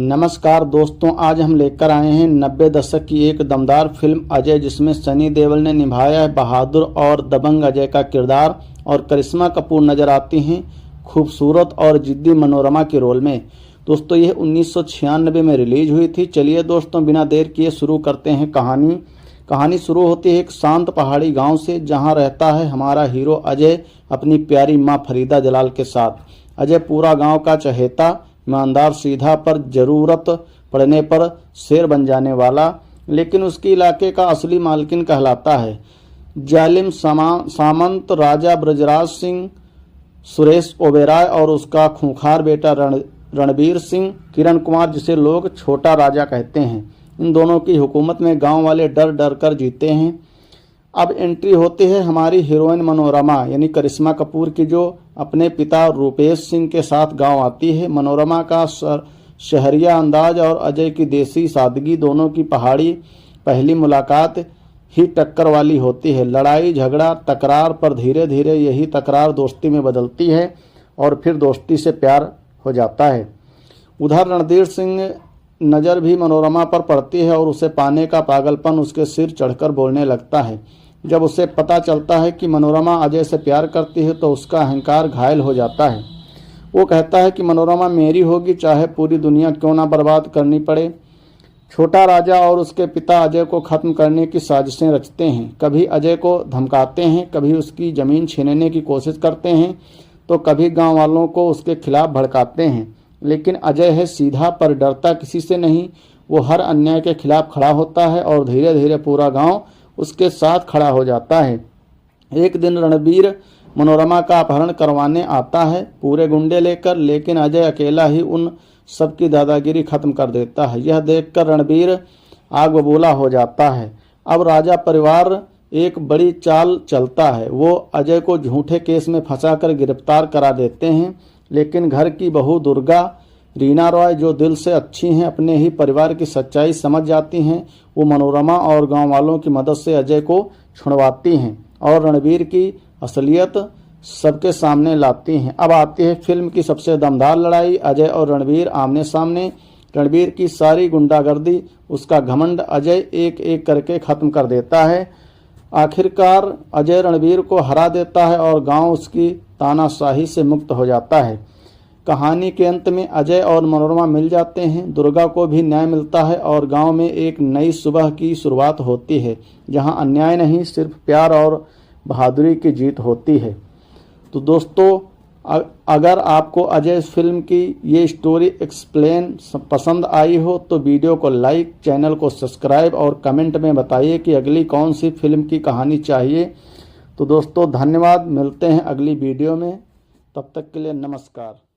नमस्कार दोस्तों, आज हम लेकर आए हैं 90 दशक की एक दमदार फिल्म अजय, जिसमें सनी देओल ने निभाया है बहादुर और दबंग अजय का किरदार और करिश्मा कपूर नजर आती हैं खूबसूरत और जिद्दी मनोरमा के रोल में। दोस्तों यह 1996 में रिलीज हुई थी। चलिए दोस्तों बिना देर किए शुरू करते हैं कहानी शुरू होती है एक शांत पहाड़ी गांव से, जहां रहता है हमारा हीरो अजय अपनी प्यारी मां फरीदा जलाल के साथ। अजय पूरा गांव का चहेता, ईमानदार, सीधा, पर जरूरत पड़ने पर शेर बन जाने वाला, लेकिन उसके इलाके का असली मालकिन कहलाता है जालिम सामंत राजा ब्रजराज सिंह, सुरेश ओबेरॉय और उसका खूंखार बेटा रणबीर सिंह, किरण कुमार, जिसे लोग छोटा राजा कहते हैं। इन दोनों की हुकूमत में गांव वाले डर डर कर जीते हैं। अब एंट्री होती है हमारी हीरोइन मनोरमा यानी करिश्मा कपूर की, जो अपने पिता रूपेश सिंह के साथ गांव आती है। मनोरमा का शहरिया अंदाज और अजय की देसी सादगी, दोनों की पहाड़ी पहली मुलाकात ही टक्कर वाली होती है। लड़ाई झगड़ा तकरार, पर धीरे धीरे यही तकरार दोस्ती में बदलती है और फिर दोस्ती से प्यार हो जाता है। उधर रणधीर सिंह नज़र भी मनोरमा पर पड़ती है और उसे पाने का पागलपन उसके सिर चढ़कर बोलने लगता है। जब उसे पता चलता है कि मनोरमा अजय से प्यार करती है तो उसका अहंकार घायल हो जाता है। वो कहता है कि मनोरमा मेरी होगी, चाहे पूरी दुनिया क्यों ना बर्बाद करनी पड़े। छोटा राजा और उसके पिता अजय को खत्म करने की साजिशें रचते हैं। कभी अजय को धमकाते हैं, कभी उसकी ज़मीन छीनने की कोशिश करते हैं, तो कभी गाँव वालों को उसके खिलाफ भड़काते हैं। लेकिन अजय है सीधा, पर डरता किसी से नहीं। वो हर अन्याय के खिलाफ खड़ा होता है और धीरे धीरे पूरा गांव उसके साथ खड़ा हो जाता है। एक दिन रणबीर मनोरमा का अपहरण करवाने आता है पूरे गुंडे लेकर, लेकिन अजय अकेला ही उन सबकी दादागिरी खत्म कर देता है। यह देखकर रणबीर आग बबूला हो जाता है। अब राजा परिवार एक बड़ी चाल चलता है। वो अजय को झूठे केस में फंसाकर गिरफ्तार करा देते हैं, लेकिन घर की बहू दुर्गा, रीना रॉय, जो दिल से अच्छी हैं, अपने ही परिवार की सच्चाई समझ जाती हैं। वो मनोरमा और गांव वालों की मदद से अजय को छुड़वाती हैं और रणबीर की असलियत सबके सामने लाती हैं। अब आती है फिल्म की सबसे दमदार लड़ाई, अजय और रणबीर आमने सामने। रणबीर की सारी गुंडागर्दी, उसका घमंड अजय एक एक करके खत्म कर देता है। आखिरकार अजय रणबीर को हरा देता है और गांव उसकी तानाशाही से मुक्त हो जाता है। कहानी के अंत में अजय और मनोरमा मिल जाते हैं, दुर्गा को भी न्याय मिलता है और गांव में एक नई सुबह की शुरुआत होती है, जहां अन्याय नहीं, सिर्फ प्यार और बहादुरी की जीत होती है। तो दोस्तों अगर आपको अजय फिल्म की ये स्टोरी एक्सप्लेन पसंद आई हो तो वीडियो को लाइक, चैनल को सब्सक्राइब और कमेंट में बताइए कि अगली कौन सी फिल्म की कहानी चाहिए। तो दोस्तों धन्यवाद, मिलते हैं अगली वीडियो में, तब तक के लिए नमस्कार।